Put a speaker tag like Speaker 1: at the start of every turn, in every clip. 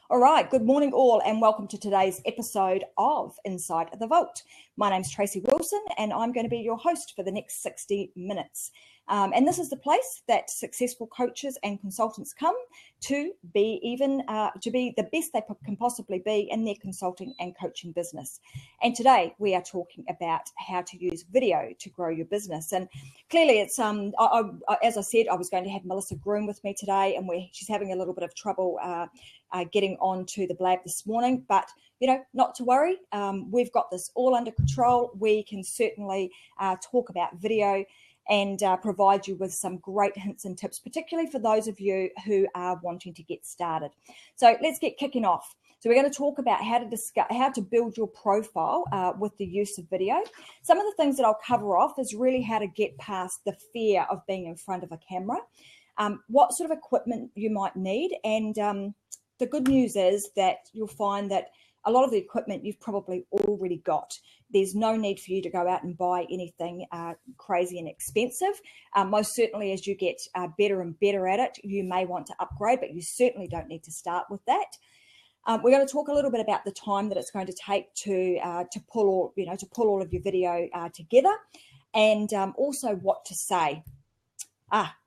Speaker 1: All right, good morning all and welcome to today's episode of Inside the Vault. My name's Tracy Wilson and I'm going to be your host for the next 60 minutes. And this is the place that successful coaches and consultants come to be the best they can possibly be in their consulting and coaching business. And today we are talking about how to use video to grow your business. And clearly it's, as I said, I was going to have Melissa Groom with me today and she's having a little bit of trouble getting onto the Blab this morning, but not to worry. We've got this all under control. We can certainly talk about video and provide you with some great hints and tips, particularly for those of you who are wanting to get started. So let's get kicking off. So we're going to talk about how to build your profile with the use of video. Some of the things that I'll cover off is really how to get past the fear of being in front of a camera, what sort of equipment you might need, and the good news is that you'll find that a lot of the equipment you've probably already got. There's no need for you to go out and buy anything crazy and expensive. Most certainly as you get better and better at it, you may want to upgrade, but you certainly don't need to start with that. We're going to talk a little bit about the time that it's going to take to pull all of your video together, and also what to say.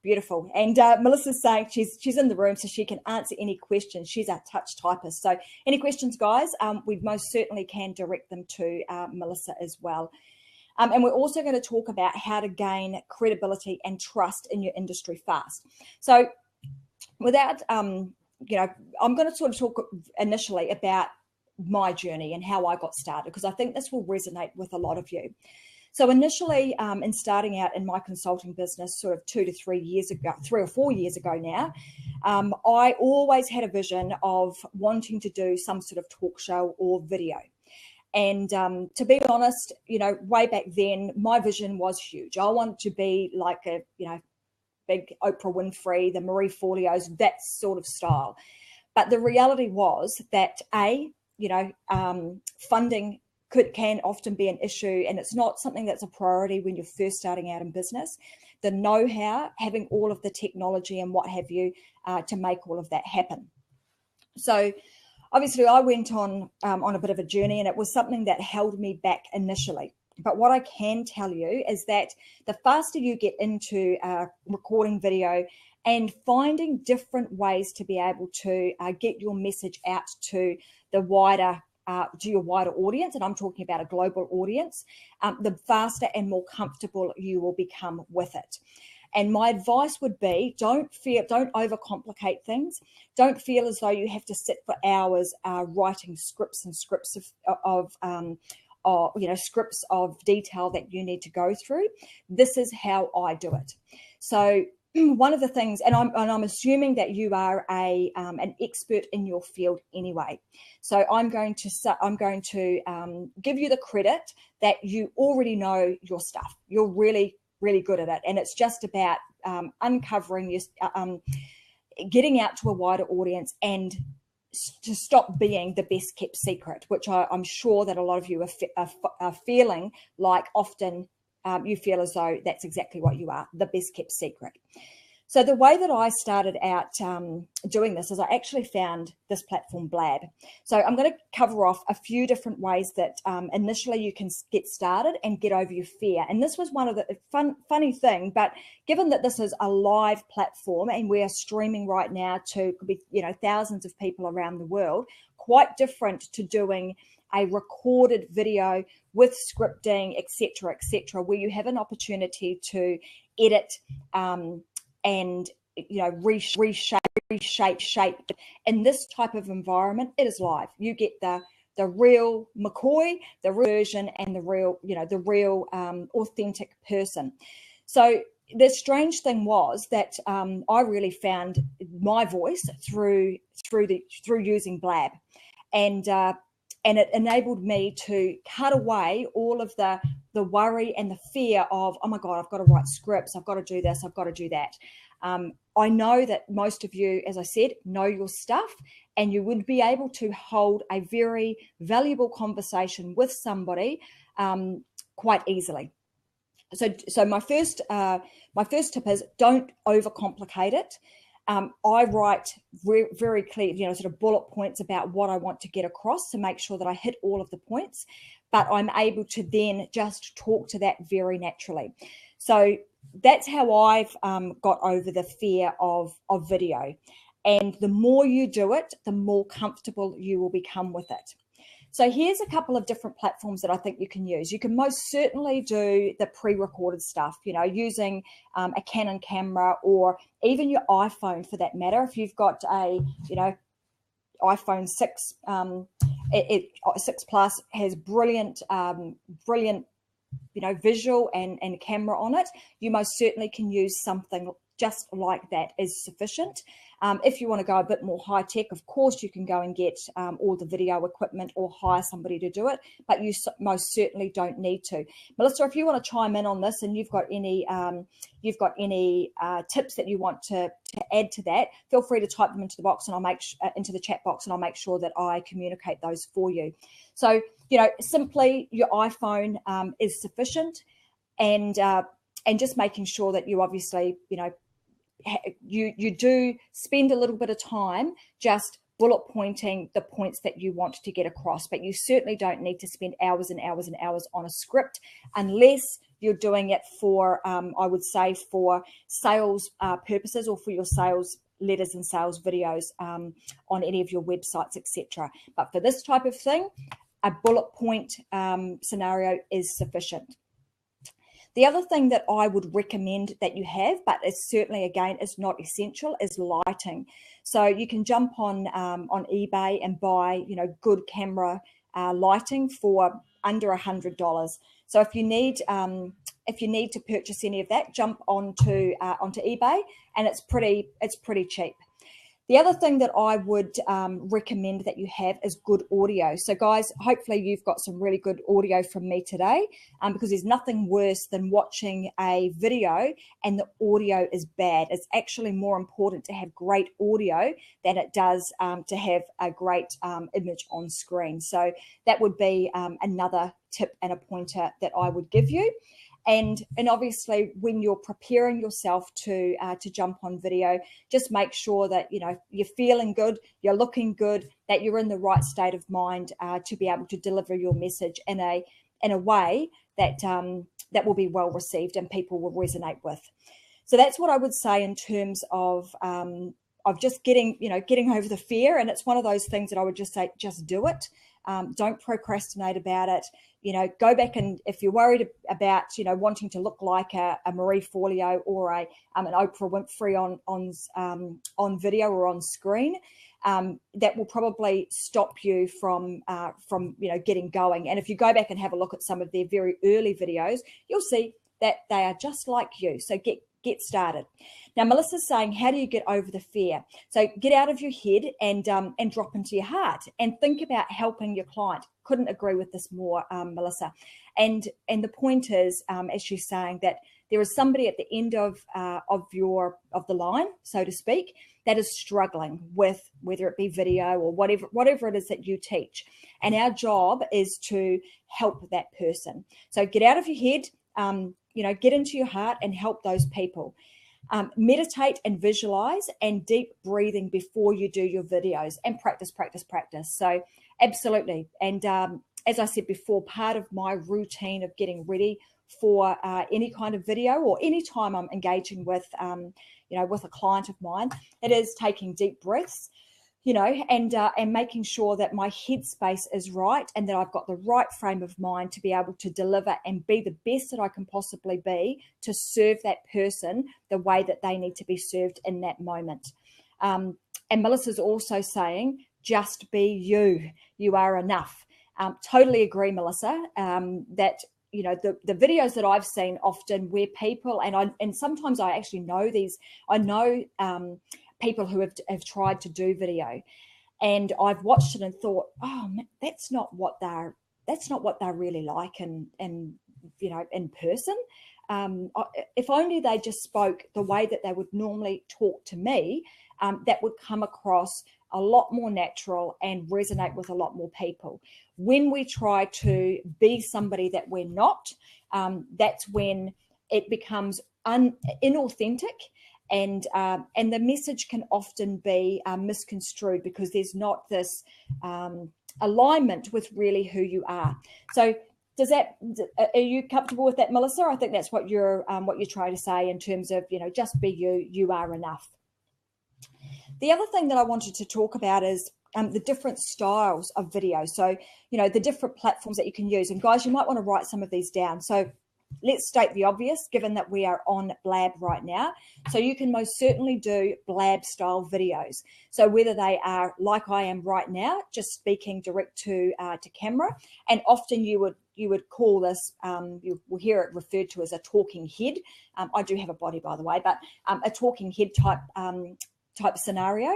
Speaker 1: Beautiful. And Melissa's saying she's in the room so she can answer any questions. She's our touch typist. So any questions, guys, we most certainly can direct them to Melissa as well. And we're also going to talk about how to gain credibility and trust in your industry fast. So without, I'm going to sort of talk initially about my journey and how I got started, because I think this will resonate with a lot of you. So initially, in starting out in my consulting business, sort of 3 or 4 years ago now, I always had a vision of wanting to do some sort of talk show or video. And to be honest, way back then, my vision was huge. I wanted to be like a, big Oprah Winfrey, the Marie Forleos, that sort of style. But the reality was that funding can often be an issue, and it's not something that's a priority when you're first starting out in business. The know-how, having all of the technology and what have you to make all of that happen. So obviously I went on a bit of a journey, and it was something that held me back initially. But what I can tell you is that the faster you get into recording video and finding different ways to be able to get your message out to the wider to your wider audience, and I'm talking about a global audience, the faster and more comfortable you will become with it. And my advice would be, don't overcomplicate things. Don't feel as though you have to sit for hours writing scripts and scripts of scripts of detail that you need to go through. This is how I do it. So one of the things, and I'm assuming that you are an expert in your field anyway. So I'm going to give you the credit that you already know your stuff. You're really, really good at it, and it's just about uncovering your, getting out to a wider audience and to stop being the best kept secret, which I'm sure that a lot of you are feeling like often. You feel as though that's exactly what you are, the best kept secret. So the way that I started out doing this is I actually found this platform Blab. So I'm going to cover off a few different ways that initially you can get started and get over your fear. And this was one of the funny thing, but given that this is a live platform and we are streaming right now to thousands of people around the world, quite different to doing a recorded video with scripting, etc., where you have an opportunity to edit and reshape. In this type of environment, it is live. You get the real McCoy, the real version, and the real authentic person. So the strange thing was that I really found my voice through using Blab, and it enabled me to cut away all of the worry and the fear of, oh my God, I've got to write scripts, I've got to do this, I've got to do that. I know that most of you, as I said, know your stuff, and you would be able to hold a very valuable conversation with somebody quite easily. So my first tip is, don't overcomplicate it. I write very clear, sort of bullet points about what I want to get across to make sure that I hit all of the points, but I'm able to then just talk to that very naturally. So that's how I've got over the fear of video. And the more you do it, the more comfortable you will become with it. So here's a couple of different platforms that I think you can use. You can most certainly do the pre-recorded stuff, using a Canon camera, or even your iPhone for that matter. If you've got a, iPhone 6, 6 Plus has brilliant, visual and camera on it. You most certainly can use something just like that is sufficient. If you want to go a bit more high tech, of course, you can go and get all the video equipment or hire somebody to do it, but you most certainly don't need to. Melissa, if you want to chime in on this and you've got any tips that you want to add to that, feel free to type them into the box, and I'll into the chat box, and I'll make sure that I communicate those for you. So, simply your iPhone is sufficient, and just making sure that you obviously, you do spend a little bit of time just bullet pointing the points that you want to get across, but you certainly don't need to spend hours and hours and hours on a script unless you're doing it for, I would say, for sales purposes, or for your sales letters and sales videos on any of your websites, etc. But for this type of thing, a bullet point scenario is sufficient. The other thing that I would recommend that you have, but it's certainly, again, is not essential, is lighting. So you can jump on eBay and buy, good camera lighting for under $100. So if you need to purchase any of that, jump onto eBay, and it's pretty cheap. The other thing that I would recommend that you have is good audio. So guys, hopefully you've got some really good audio from me today, because there's nothing worse than watching a video and the audio is bad. It's actually more important to have great audio than it does to have a great image on screen. So that would be another tip and a pointer that I would give you. And obviously, when you're preparing yourself to jump on video, just make sure that you're feeling good, you're looking good, that you're in the right state of mind to be able to deliver your message in a way that that will be well received and people will resonate with. So that's what I would say in terms of just getting over the fear. And it's one of those things that I would just say, just do it. Don't procrastinate about it. Go back, and if you're worried about, wanting to look like a Marie Forleo or an Oprah Winfrey on video or on screen, that will probably stop you from getting going. And if you go back and have a look at some of their very early videos, you'll see that they are just like you. So get started. Now, Melissa's saying, how do you get over the fear? So get out of your head and drop into your heart and think about helping your client. Couldn't agree with this more, Melissa. And the point is, as she's saying, that there is somebody at the end of the line, so to speak, that is struggling with whether it be video or whatever it is that you teach. And our job is to help that person. So get out of your head, get into your heart and help those people. Meditate and visualize, and deep breathing before you do your videos, and practice. So absolutely. And as I said before, part of my routine of getting ready for any kind of video, or any time I'm engaging with, with a client of mine, it is taking deep breaths, and making sure that my headspace is right and that I've got the right frame of mind to be able to deliver and be the best that I can possibly be to serve that person the way that they need to be served in that moment. And Melissa's also saying, just be you. You are enough. Totally agree, Melissa, that the videos that I've seen often where people, and sometimes I actually know people who have tried to do video, and I've watched it and thought, oh man, that's not what they're really like in person. If only they just spoke the way that they would normally talk to me, that would come across a lot more natural and resonate with a lot more people. When we try to be somebody that we're not, that's when it becomes inauthentic. and the message can often be misconstrued because there's not this alignment with really who you are. So are you comfortable with that, Melissa? I think that's what you're trying to say in terms of, just be you. You are enough. The other thing that I wanted to talk about is the different styles of video. So, the different platforms that you can use. And guys, you might want to write some of these down. So let's state the obvious, given that we are on Blab right now. So you can most certainly do Blab style videos. So whether they are like I am right now, just speaking direct to camera, and often you would call this, you will hear it referred to as a talking head. I do have a body, by the way, but a talking head type scenario,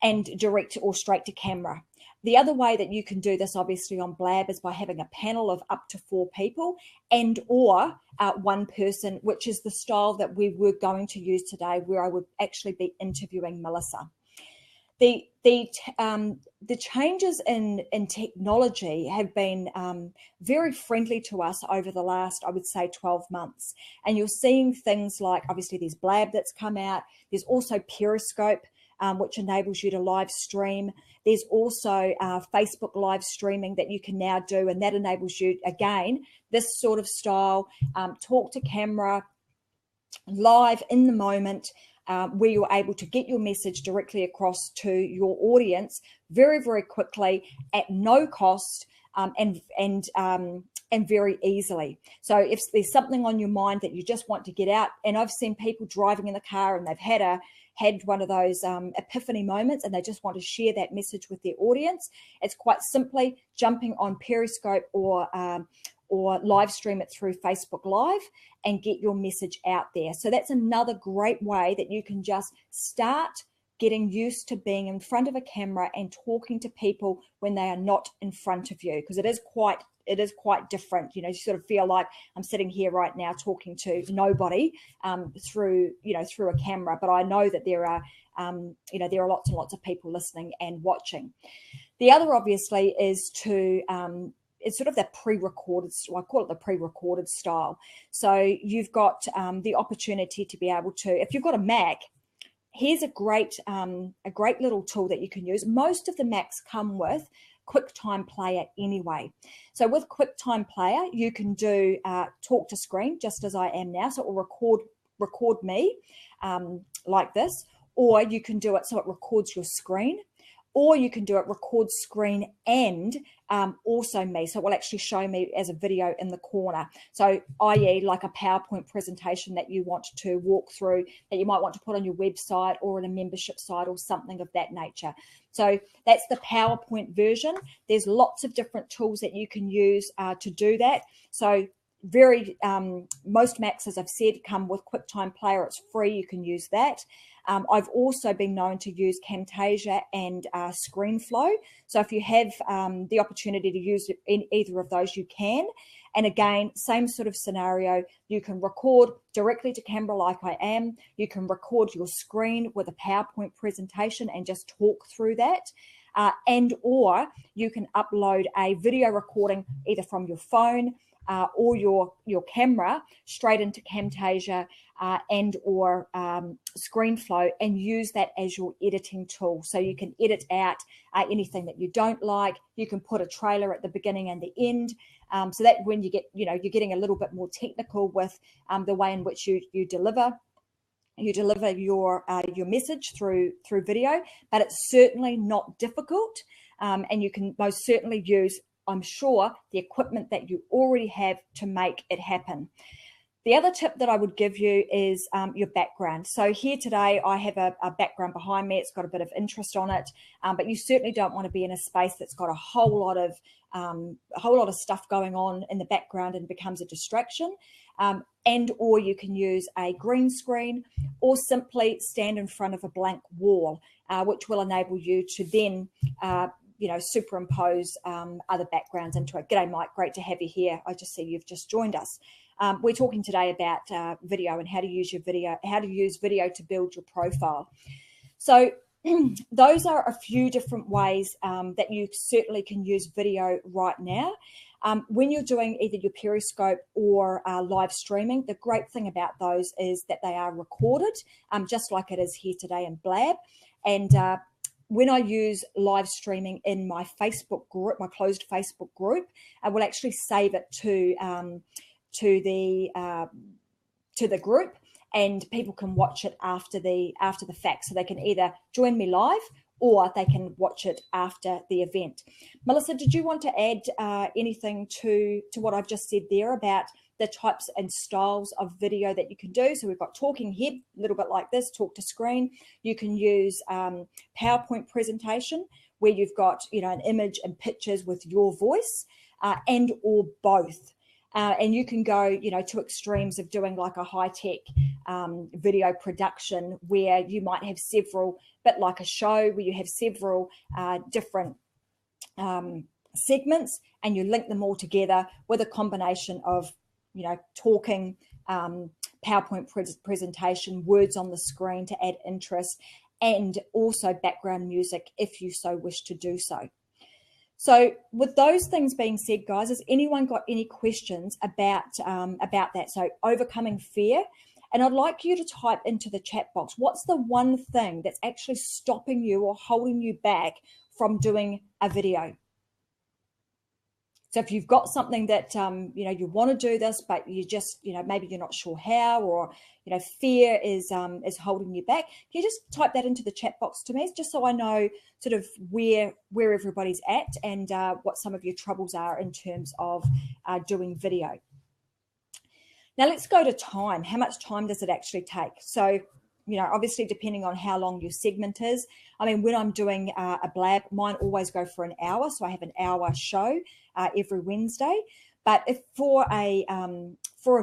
Speaker 1: and direct or straight to camera. The other way that you can do this, obviously, on Blab is by having a panel of up to 4 people and or one person, which is the style that we were going to use today, where I would actually be interviewing Melissa. The changes in technology have been very friendly to us over the last, I would say, 12 months. And you're seeing things like, obviously, there's Blab that's come out. There's also Periscope, which enables you to live stream. There's also Facebook live streaming that you can now do, and that enables you, again, this sort of style, talk to camera, live in the moment, where you're able to get your message directly across to your audience very, very quickly at no cost, and very easily. So if there's something on your mind that you just want to get out, and I've seen people driving in the car and they've had one of those epiphany moments and they just want to share that message with their audience, it's quite simply jumping on Periscope or live stream it through Facebook Live and get your message out there. So that's another great way that you can just start getting used to being in front of a camera and talking to people when they are not in front of you, because it is quite different. You sort of feel like I'm sitting here right now talking to nobody through a camera, but I know that there are lots and lots of people listening and watching. The other, obviously, is to it's sort of that pre-recorded, I call it the pre-recorded style. So you've got the opportunity to be able to, if you've got a Mac, here's a great little tool that you can use. Most of the Macs come with QuickTime Player anyway. So with QuickTime Player, you can do talk to screen, just as I am now. So it will record me like this, or you can do it so it records your screen, or you can do it record screen and also me. So it will actually show me as a video in the corner. So i.e. like a PowerPoint presentation that you want to walk through, that you might want to put on your website or in a membership site or something of that nature. So that's the PowerPoint version. There's lots of different tools that you can use to do that. So most Macs, as I've said, come with QuickTime Player. It's free. You can use that. I've also been known to use Camtasia and ScreenFlow. So if you have the opportunity to use in either of those, you can. And again, same sort of scenario. You can record directly to camera like I am. You can record your screen with a PowerPoint presentation and just talk through that. And or you can upload a video recording either from your phone or your camera straight into Camtasia and or ScreenFlow, and use that as your editing tool. So you can edit out anything that you don't like. You can put a trailer at the beginning and the end, so that when you get, you're getting a little bit more technical with the way in which you deliver your message through video, but it's certainly not difficult, and you can most certainly use, I'm sure, the equipment that you already have to make it happen. The other tip that I would give you is your background. So here today, I have a background behind me. It's got a bit of interest on it, but you certainly don't want to be in a space that's got a whole lot of stuff going on in the background and becomes a distraction. And or you can use a green screen, or simply stand in front of a blank wall, which will enable you to then superimpose other backgrounds into it. G'day, Mike. Great to have you here. I just see you've just joined us. We're talking today about video and how to use video to build your profile. So those are a few different ways that you certainly can use video right now. When you're doing either your Periscope or live streaming, the great thing about those is that they are recorded, just like it is here today in Blab. And when I use live streaming in my Facebook group, my closed Facebook group, I will actually save it to the group, and people can watch it after the fact. So they can either join me live or they can watch it after the event. Melissa, did you want to add anything to what I've just said there about the types and styles of video that you can do? So we've got talking head, a little bit like this, talk to screen. You can use PowerPoint presentation where you've got, an image and pictures with your voice, and or both. And you can go, to extremes of doing like a high-tech video production where you might have several, bit like a show where you have several different segments, and you link them all together with a combination of, talking, PowerPoint presentation, words on the screen to add interest, and also background music if you so wish to do so. So with those things being said, guys, has anyone got any questions about that? So overcoming fear. And I'd like you to type into the chat box, what's the one thing that's actually stopping you or holding you back from doing a video? So if you've got something that, you want to do this, but you just, maybe you're not sure how, or, fear is holding you back, can you just type that into the chat box to me, just so I know sort of where everybody's at and what some of your troubles are in terms of doing video. Now let's go to time. How much time does it actually take? So, obviously depending on how long your segment is. I mean, when I'm doing a Blab, mine always go for an hour. So I have an hour show every Wednesday. But if for a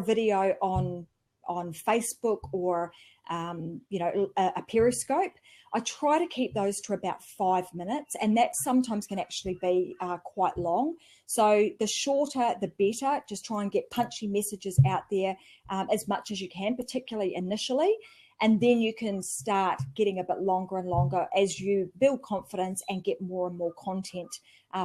Speaker 1: video on Facebook or, a Periscope, I try to keep those to about 5 minutes, and that sometimes can actually be quite long. So the shorter, the better. Just try and get punchy messages out there as much as you can, particularly initially. And then you can start getting a bit longer and longer as you build confidence and get more and more content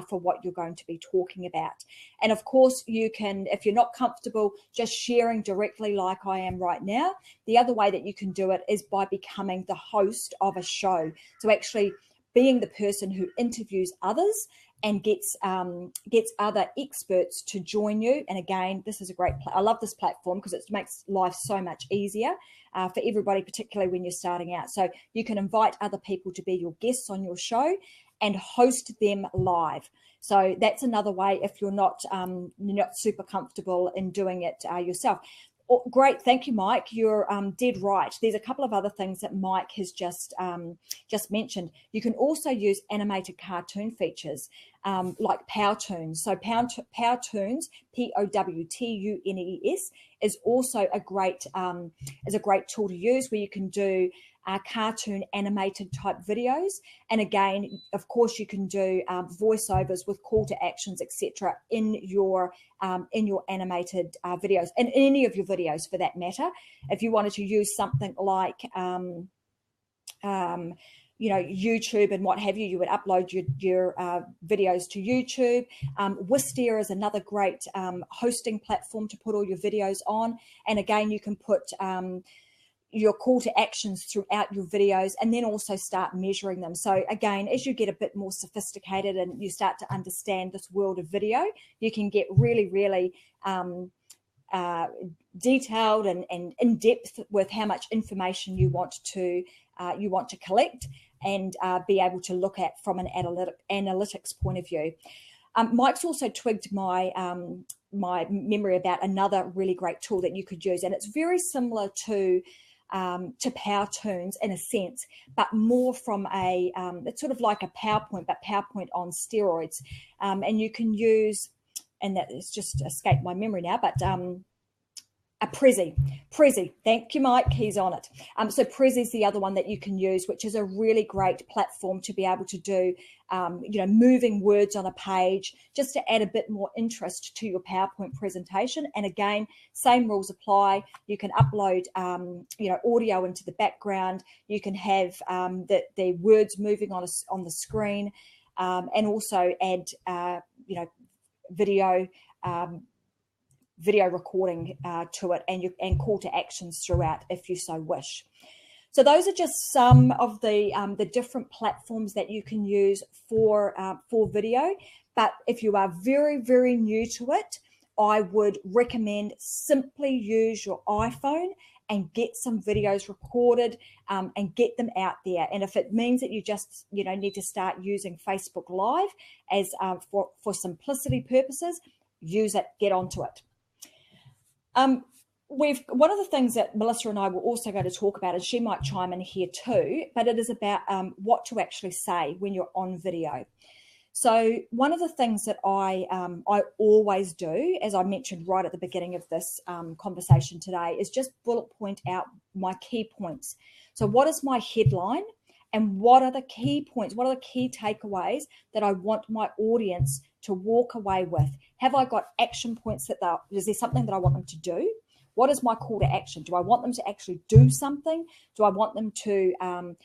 Speaker 1: for what you're going to be talking about. And of course, you can, if you're not comfortable just sharing directly like I am right now, the other way that you can do it is by becoming the host of a show. So actually being the person who interviews others and gets other experts to join you. And again, this is a great, I love this platform because it makes life so much easier for everybody, particularly when you're starting out. So you can invite other people to be your guests on your show and host them live. So that's another way if you're not super comfortable in doing it yourself. Oh, great, thank you, Mike. You're dead right. There's a couple of other things that Mike has just mentioned. You can also use animated cartoon features like Powtoons. So Powtoons, Powtunes, is also a great tool to use where you can do cartoon animated type videos. And again, of course, you can do voiceovers with call to actions, etc. in your animated videos, and any of your videos for that matter. If you wanted to use something like YouTube and what have you, you would upload your videos to YouTube. Wistia is another great hosting platform to put all your videos on. And again, you can put your call to actions throughout your videos and then also start measuring them. So again, as you get a bit more sophisticated and you start to understand this world of video, you can get really, really detailed and in depth with how much information you want to collect and be able to look at from an analytics point of view. Mike's also twigged my memory about another really great tool that you could use, and it's very similar to Powtoons in a sense, but more from it's sort of like a PowerPoint, but PowerPoint on steroids. And you can use, and that has just escaped my memory now, but Prezi. Thank you, Mike. He's on it. So Prezi is the other one that you can use, which is a really great platform to be able to do, moving words on a page, just to add a bit more interest to your PowerPoint presentation. And again, same rules apply. You can upload, audio into the background. You can have the words moving on the screen, and also add, video recording to it, and call to actions throughout if you so wish. So those are just some of the different platforms that you can use for video. But if you are very, very new to it, I would recommend simply use your iPhone and get some videos recorded, and get them out there. And if it means that you just need to start using Facebook Live as for simplicity purposes, use it, get onto it. One of the things that Melissa and I were also going to talk about, and she might chime in here too, but it is about what to actually say when you're on video. So one of the things that I always do, as I mentioned right at the beginning of this conversation today, is just bullet point out my key points. So what is my headline, and what are the key points? What are the key takeaways that I want my audience to walk away with? Have I got action points is there something that I want them to do? What is my call to action? Do I want them to actually do something? Do I want them to,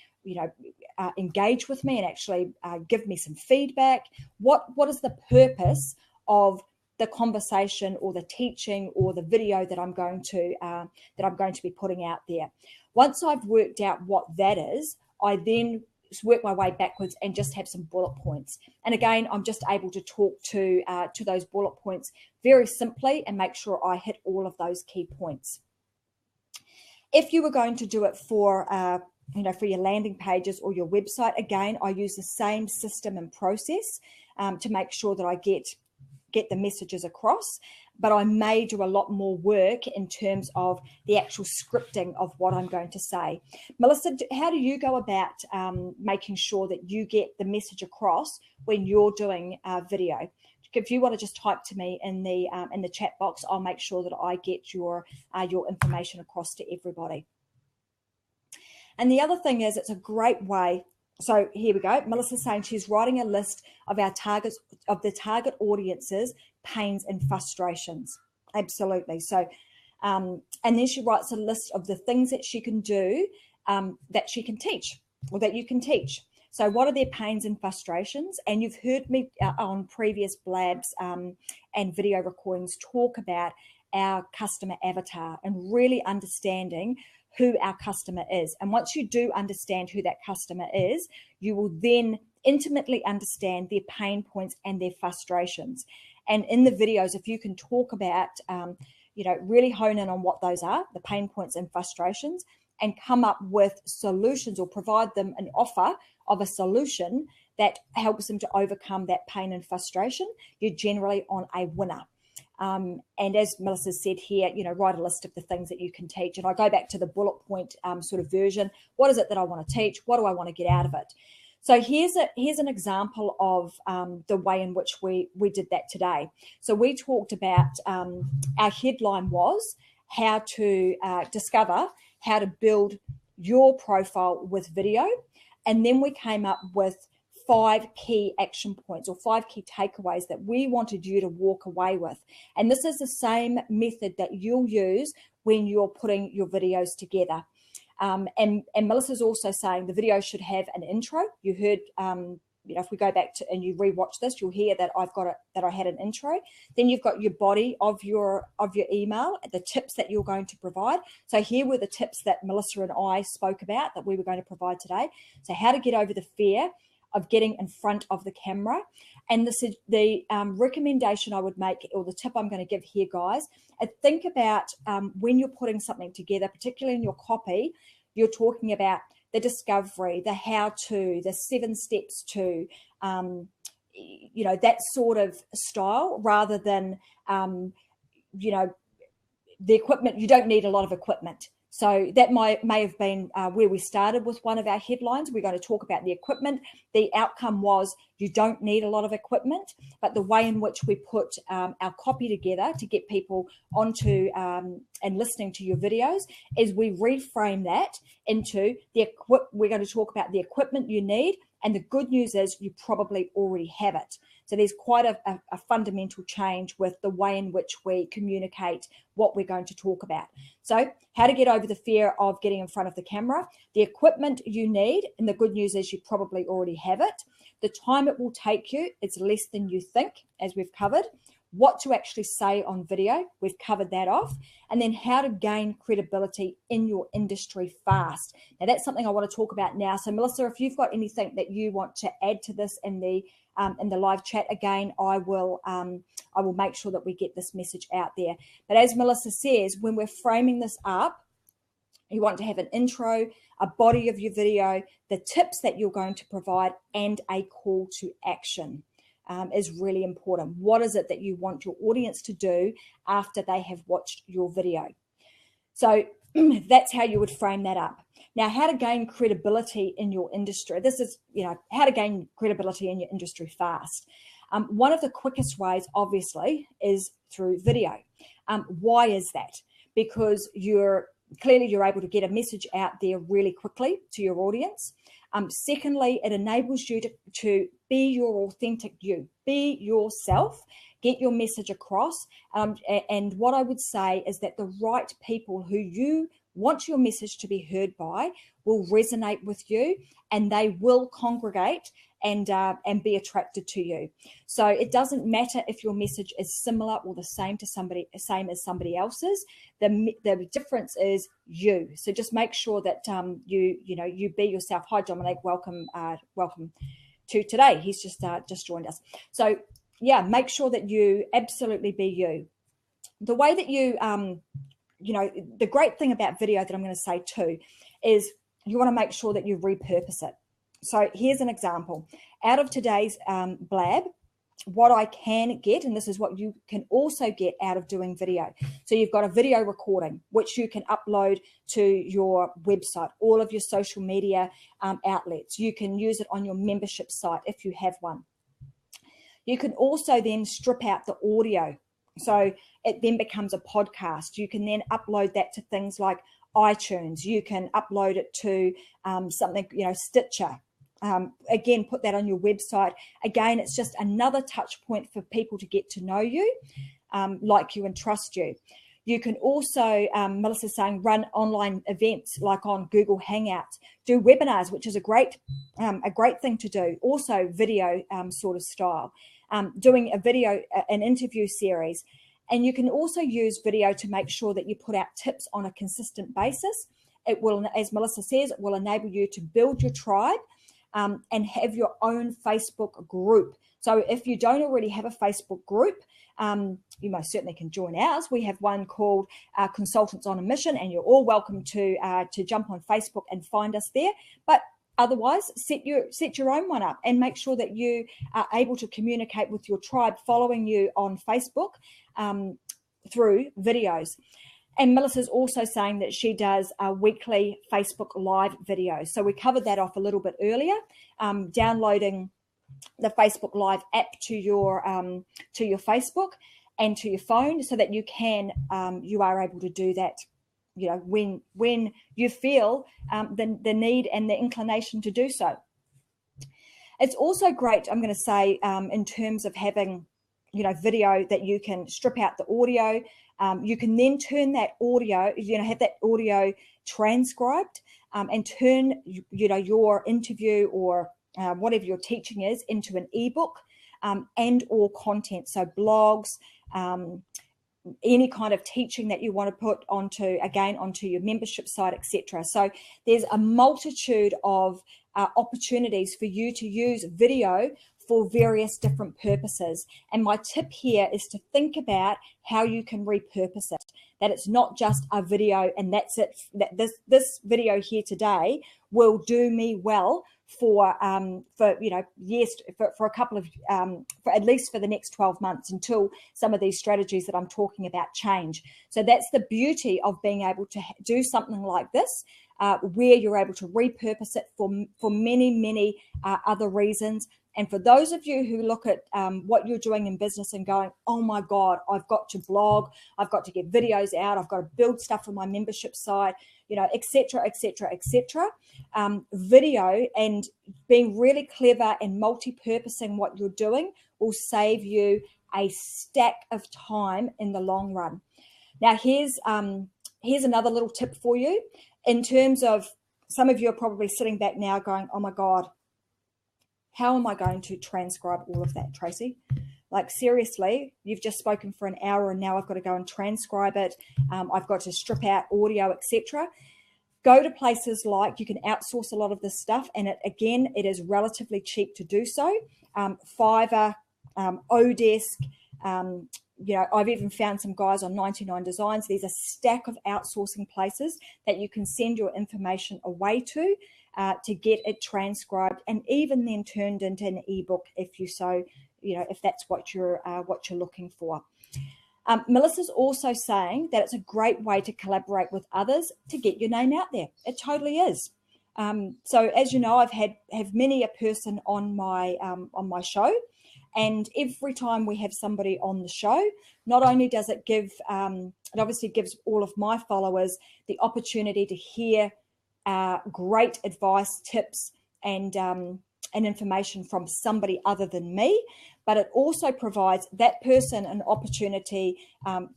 Speaker 1: engage with me and actually give me some feedback? What is the purpose of the conversation or the teaching or the video that I'm going to be putting out there? Once I've worked out what that is, I then work my way backwards and just have some bullet points. And again, I'm just able to talk to those bullet points very simply and make sure I hit all of those key points. If you were going to do it for your landing pages or your website, again, I use the same system and process to make sure that I get the messages across. But I may do a lot more work in terms of the actual scripting of what I'm going to say. Melissa, how do you go about making sure that you get the message across when you're doing video? If you want to just type to me in the chat box, I'll make sure that I get your information across to everybody. And the other thing is, it's a great way. So here we go. Melissa's saying she's writing a list of our targets, of the target audience's pains and frustrations. Absolutely. So, and then she writes a list of the things that she can do, that she can teach, or that you can teach. So what are their pains and frustrations? And you've heard me on previous blabs and video recordings talk about our customer avatar and really understanding who our customer is. And once you do understand who that customer is, you will then intimately understand their pain points and their frustrations. And in the videos, if you can talk about, really hone in on what those are, the pain points and frustrations, and come up with solutions or provide them an offer of a solution that helps them to overcome that pain and frustration, you're generally on a winner. And as Melissa said here, write a list of the things that you can teach. And I go back to the bullet point sort of version. What is it that I want to teach? What do I want to get out of it? So here's an example of the way in which we did that today. So we talked about, our headline was how to discover how to build your profile with video. And then we came up with 5 key action points or 5 key takeaways that we wanted you to walk away with. And this is the same method that you'll use when you're putting your videos together. And Melissa's also saying the video should have an intro. You heard, if we go back to and you rewatch this, you'll hear that I had an intro. Then you've got your body of your email, the tips that you're going to provide. So here were the tips that Melissa and I spoke about that we were going to provide today. So how to get over the fear of getting in front of the camera. And the recommendation I would make, or the tip I'm going to give here, guys, think about when you're putting something together, particularly in your copy, you're talking about the discovery, the how-to, the 7 steps to, that sort of style, rather than, the equipment. You don't need a lot of equipment. So that may have been where we started with one of our headlines. We're going to talk about the equipment. The outcome was you don't need a lot of equipment, but the way in which we put our copy together to get people onto and listening to your videos is we reframe that into we're going to talk about the equipment you need. And the good news is you probably already have it. So there's quite a fundamental change with the way in which we communicate what we're going to talk about. So how to get over the fear of getting in front of the camera, the equipment you need, and the good news is you probably already have it. The time it will take you, it's less than you think, as we've covered. What to actually say on video, we've covered that off. And then how to gain credibility in your industry fast. Now that's something I want to talk about now. So Melissa, if you've got anything that you want to add to this in the live chat, again, I will make sure that we get this message out there. But as Melissa says, when we're framing this up, you want to have an intro, a body of your video, the tips that you're going to provide, and a call to action. Is really important. What is it that you want your audience to do after they have watched your video? So that's how you would frame that up. Now, how to gain credibility in your industry. This is, how to gain credibility in your industry fast. One of the quickest ways, obviously, is through video. Why is that? Because you're able to get a message out there really quickly to your audience. Secondly, it enables you to be your authentic you, be yourself, get your message across. And what I would say is that the right people who you want your message to be heard by will resonate with you, and they will congregate and be attracted to you. So it doesn't matter if your message is similar or the same as somebody else's. The difference is you. So just make sure that you be yourself. Hi Dominic, welcome to today. He's just joined us. So yeah, make sure that you absolutely be you. The way that you the great thing about video that I'm going to say too is you want to make sure that you repurpose it. So here's an example. Out of today's blab, what I can get, and this is what you can also get out of doing video. So you've got a video recording, which you can upload to your website, all of your social media outlets. You can use it on your membership site if you have one. You can also then strip out the audio. So it then becomes a podcast. You can then upload that to things like iTunes. You can upload it to something, Stitcher. Again, put that on your website. Again, it's just another touch point for people to get to know you, like you and trust you. You can also, Melissa's saying, run online events like on Google Hangouts, do webinars, which is a great thing to do. Also video sort of style, doing a video, an interview series. And you can also use video to make sure that you put out tips on a consistent basis. It will, as Melissa says, it will enable you to build your tribe and have your own Facebook group. So if you don't already have a Facebook group, you most certainly can join ours. We have one called Consultants on a Mission, and you're all welcome to jump on Facebook and find us there. But otherwise, set your own one up and make sure that you are able to communicate with your tribe following you on Facebook through videos. And Melissa's also saying that she does weekly Facebook Live videos. So we covered that off a little bit earlier, downloading the Facebook Live app to your Facebook and to your phone, so that you are able to do that, when you feel the need and the inclination to do so. It's also great, I'm going to say, in terms of having video that you can strip out the audio. You can then turn that audio, have that audio transcribed and turn, your interview or whatever your teaching is into an ebook and or content. So blogs, any kind of teaching that you want to put onto your membership site, etc. So there's a multitude of opportunities for you to use video for various different purposes. And my tip here is to think about how you can repurpose it. that it's not just a video and that's it. That this video here today will do me well for years, for a couple of for at least for the next 12 months until some of these strategies that I'm talking about change. So that's the beauty of being able to do something like this, where you're able to repurpose it for many other reasons. And for those of you who look at what you're doing in business and going, oh my God, I've got to blog, I've got to get videos out, I've got to build stuff for my membership site, et cetera. Video and being really clever and multi-purposing what you're doing will save you a stack of time in the long run. Now, here's another little tip for you in terms of, some of you are probably sitting back now going, oh my God, how am I going to transcribe all of that, Tracy? Like, seriously, you've just spoken for an hour and now I've got to go and transcribe it. I've got to strip out audio, etc. Go to places like, you can outsource a lot of this stuff, and it is relatively cheap to do so. Fiverr, Odesk, I've even found some guys on 99 Designs. There's a stack of outsourcing places that you can send your information away to get it transcribed and even then turned into an ebook if you so, if that's what you're looking for. Melissa's also saying that it's a great way to collaborate with others to get your name out there. It totally is. So as you know, I've have many a person on my show, and every time we have somebody on the show, not only does it give, it obviously gives all of my followers the opportunity to hear great advice, tips, and information from somebody other than me, but it also provides that person an opportunity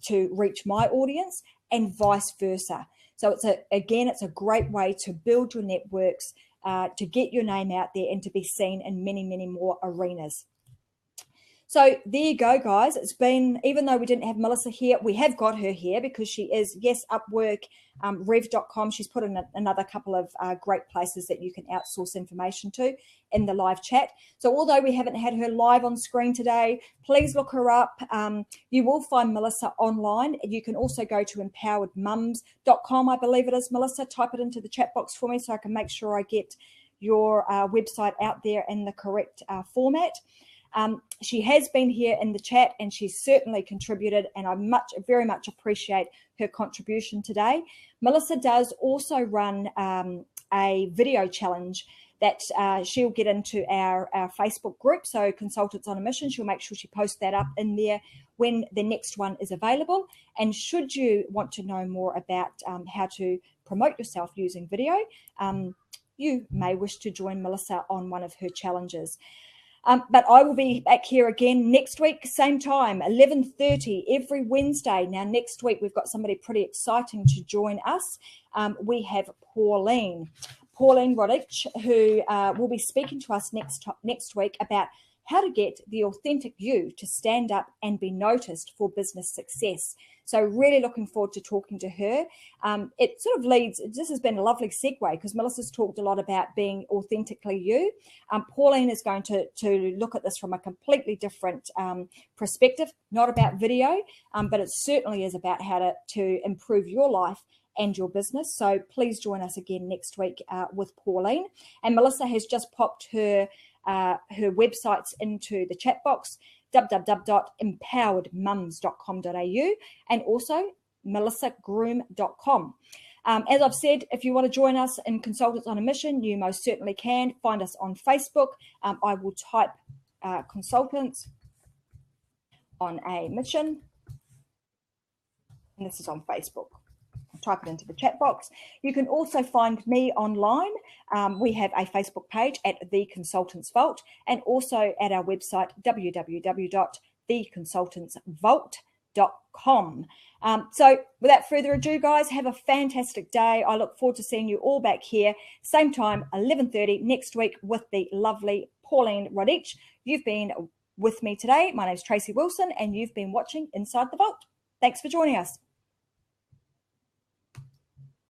Speaker 1: to reach my audience and vice versa. So it's a great way to build your networks, to get your name out there and to be seen in many more arenas. So there you go, guys. It's been, even though we didn't have Melissa here, we have got her here because she is, yes, Upwork, rev.com. She's put in another couple of great places that you can outsource information to in the live chat. So although we haven't had her live on screen today, please look her up. You will find Melissa online. You can also go to empoweredmums.com, I believe it is, Melissa. Type it into the chat box for me so I can make sure I get your website out there in the correct format. She has been here in the chat and she's certainly contributed, and I very much appreciate her contribution today. Melissa does also run a video challenge that she'll get into our Facebook group. So Consultants on a Mission, she'll make sure she posts that up in there when the next one is available. And should you want to know more about how to promote yourself using video, you may wish to join Melissa on one of her challenges. But I will be back here again next week, same time, 11:30 every Wednesday. Now, next week, we've got somebody pretty exciting to join us. We have Pauline Rodich, who will be speaking to us next week about how to get the authentic you to stand up and be noticed for business success. So really looking forward to talking to her. It sort of leads, this has been a lovely segue because Melissa's talked a lot about being authentically you. Pauline is going to look at this from a completely different perspective, not about video, but it certainly is about how to improve your life and your business. So please join us again next week with Pauline. And Melissa has just popped her websites into the chat box, www.empoweredmums.com.au and also melissagroom.com. As I've said, if you want to join us in Consultants on a Mission, you most certainly can. Find us on Facebook. I will type Consultants on a Mission, and this is on Facebook. Type it into the chat box. You can also find me online. We have a Facebook page at The Consultants Vault and also at our website, www.theconsultantsvault.com. So without further ado, guys, have a fantastic day. I look forward to seeing you all back here, same time, 11:30 next week with the lovely Pauline Rodich. You've been with me today. My name is Tracy Wilson, and you've been watching Inside the Vault. Thanks for joining us.